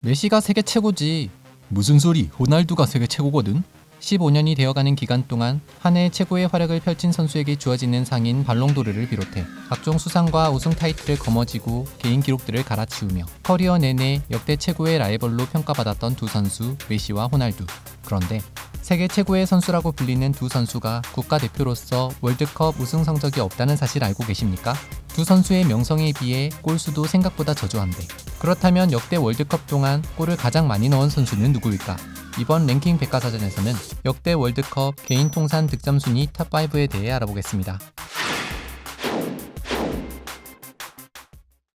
메시가 세계 최고지. 무슨 소리? 호날두가 세계 최고거든. 15년이 되어가는 기간 동안 한 해 최고의 활약을 펼친 선수에게 주어지는 상인 발롱도르를 비롯해 각종 수상과 우승 타이틀을 거머쥐고 개인 기록들을 갈아치우며 커리어 내내 역대 최고의 라이벌로 평가받았던 두 선수 메시와 호날두. 그런데 세계 최고의 선수라고 불리는 두 선수가 국가대표로서 월드컵 우승 성적이 없다는 사실 알고 계십니까? 두 선수의 명성에 비해 골수도 생각보다 저조한데, 그렇다면 역대 월드컵 동안 골을 가장 많이 넣은 선수는 누구일까? 이번 랭킹 백과사전에서는 역대 월드컵 개인 통산 득점 순위 탑5에 대해 알아보겠습니다.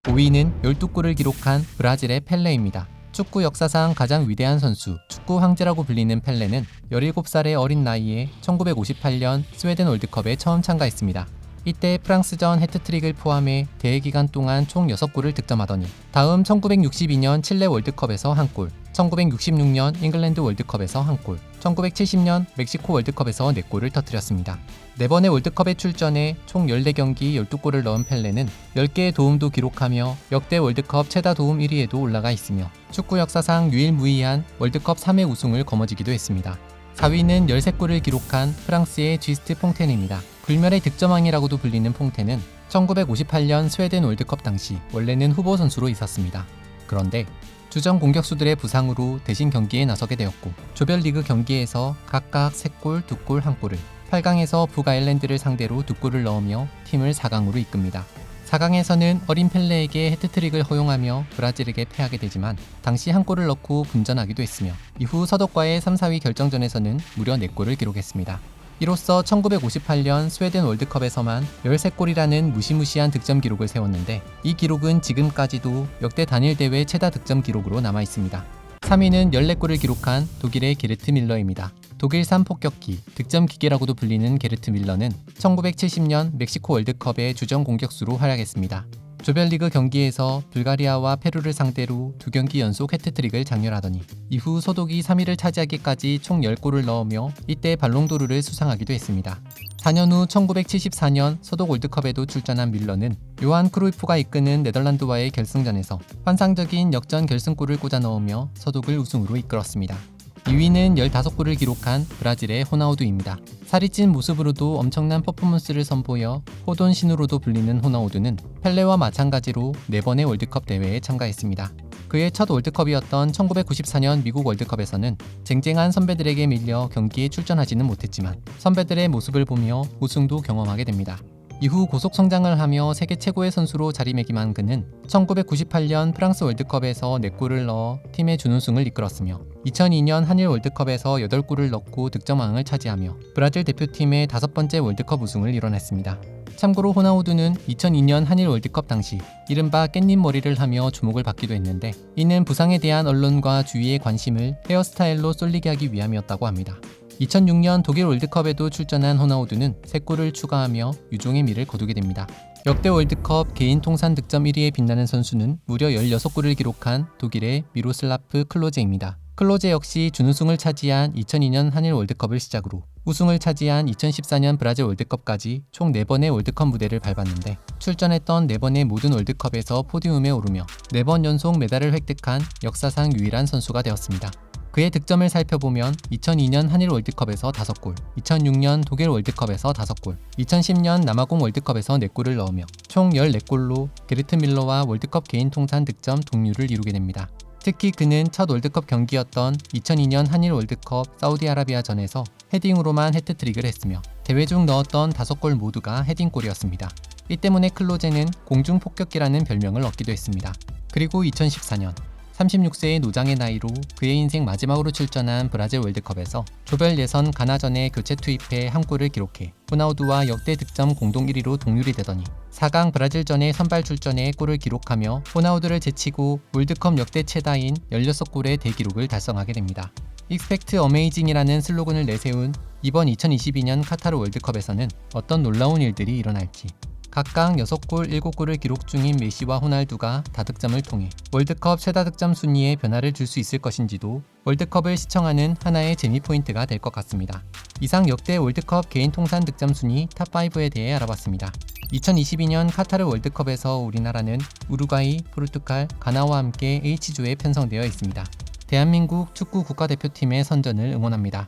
5위는 12골을 기록한 브라질의 펠레입니다. 축구 역사상 가장 위대한 선수, 축구 황제라고 불리는 펠레는 17살의 어린 나이에 1958년 스웨덴 월드컵에 처음 참가했습니다. 이때 프랑스전 해트트릭을 포함해 대회 기간 동안 총 6골을 득점하더니 다음 1962년 칠레 월드컵에서 1골, 1966년 잉글랜드 월드컵에서 1골, 1970년 멕시코 월드컵에서 4골을 터뜨렸습니다. 4번의 월드컵에 출전해 총 14경기 12골을 넣은 펠레는 10개의 도움도 기록하며 역대 월드컵 최다 도움 1위에도 올라가 있으며 축구 역사상 유일무이한 월드컵 3회 우승을 거머쥐기도 했습니다. 4위는 13골을 기록한 프랑스의 쥐스트 퐁텐입니다. 불멸의 득점왕이라고도 불리는 퐁텐은 1958년 스웨덴 월드컵 당시 원래는 후보 선수로 있었습니다. 그런데 주전 공격수들의 부상으로 대신 경기에 나서게 되었고, 조별리그 경기에서 각각 3골, 2골, 1골을, 8강에서 북아일랜드를 상대로 2골을 넣으며 팀을 4강으로 이끕니다. 4강에서는 어린 펠레에게 해트트릭을 허용하며 브라질에게 패하게 되지만 당시 1골을 넣고 분전하기도 했으며 이후 서독과의 3, 4위 결정전에서는 무려 4골을 기록했습니다. 이로써 1958년 스웨덴 월드컵에서만 13골이라는 무시무시한 득점 기록을 세웠는데, 이 기록은 지금까지도 역대 단일 대회 최다 득점 기록으로 남아있습니다. 3위는 14골을 기록한 독일의 게르트 밀러입니다. 독일산 폭격기, 득점 기계라고도 불리는 게르트 밀러는 1970년 멕시코 월드컵의 주전 공격수로 활약했습니다. 조별리그 경기에서 불가리아와 페루를 상대로 2경기 연속 해트트릭을 장렬하더니 이후 소독이 3위를 차지하기까지 총 10골을 넣으며 이때 발롱도르를 수상하기도 했습니다. 4년 후 1974년 소독 월드컵에도 출전한 밀러는 요한 크루이프가 이끄는 네덜란드와의 결승전에서 환상적인 역전 결승골을 꽂아 넣으며 소독을 우승으로 이끌었습니다. 2위는 15골을 기록한 브라질의 호나우두입니다. 살이 찐 모습으로도 엄청난 퍼포먼스를 선보여 호돈 신으로도 불리는 호나우두는 펠레와 마찬가지로 4번의 월드컵 대회에 참가했습니다. 그의 첫 월드컵이었던 1994년 미국 월드컵에서는 쟁쟁한 선배들에게 밀려 경기에 출전하지는 못했지만 선배들의 모습을 보며 우승도 경험하게 됩니다. 이후 고속 성장을 하며 세계 최고의 선수로 자리매김한 그는 1998년 프랑스 월드컵에서 4골을 넣어 팀의 준우승을 이끌었으며 2002년 한일 월드컵에서 8골을 넣고 득점왕을 차지하며 브라질 대표팀의 5번째 월드컵 우승을 이뤄냈습니다. 참고로 호나우두는 2002년 한일 월드컵 당시 이른바 깻잎 머리를 하며 주목을 받기도 했는데, 이는 부상에 대한 언론과 주위의 관심을 헤어스타일로 쏠리게 하기 위함이었다고 합니다. 2006년 독일 월드컵에도 출전한 호나우두는 3골을 추가하며 유종의 미를 거두게 됩니다. 역대 월드컵 개인 통산 득점 1위에 빛나는 선수는 무려 16골을 기록한 독일의 미로슬라프 클로제입니다. 클로제 역시 준우승을 차지한 2002년 한일 월드컵을 시작으로 우승을 차지한 2014년 브라질 월드컵까지 총 4번의 월드컵 무대를 밟았는데, 출전했던 4번의 모든 월드컵에서 포디움에 오르며 4번 연속 메달을 획득한 역사상 유일한 선수가 되었습니다. 그의 득점을 살펴보면 2002년 한일 월드컵에서 5골, 2006년 독일 월드컵에서 5골, 2010년 남아공 월드컵에서 4골을 넣으며 총 14골로 게르트 밀러와 월드컵 개인 통산 득점 동률을 이루게 됩니다. 특히 그는 첫 월드컵 경기였던 2002년 한일 월드컵 사우디아라비아전에서 헤딩으로만 해트트릭을 했으며 대회 중 넣었던 5골 모두가 헤딩골이었습니다. 이 때문에 클로제는 공중폭격기라는 별명을 얻기도 했습니다. 그리고 2014년 36세의 노장의 나이로 그의 인생 마지막으로 출전한 브라질 월드컵에서 조별 예선 가나전에 교체 투입해 1골을 기록해 호나우두와 역대 득점 공동 1위로 동률이 되더니 4강 브라질전에 선발 출전해 골을 기록하며 호나우두를 제치고 월드컵 역대 최다인 16골의 대기록을 달성하게 됩니다. Expect Amazing이라는 슬로건을 내세운 이번 2022년 카타르 월드컵에서는 어떤 놀라운 일들이 일어날지, 각각 6골, 7골을 기록 중인 메시와 호날두가 다득점을 통해 월드컵 최다득점 순위에 변화를 줄 수 있을 것인지도 월드컵을 시청하는 하나의 재미 포인트가 될 것 같습니다. 이상 역대 월드컵 개인 통산 득점 순위 탑5에 대해 알아봤습니다. 2022년 카타르 월드컵에서 우리나라는 우루과이, 포르투갈, 가나와 함께 H조에 편성되어 있습니다. 대한민국 축구 국가대표팀의 선전을 응원합니다.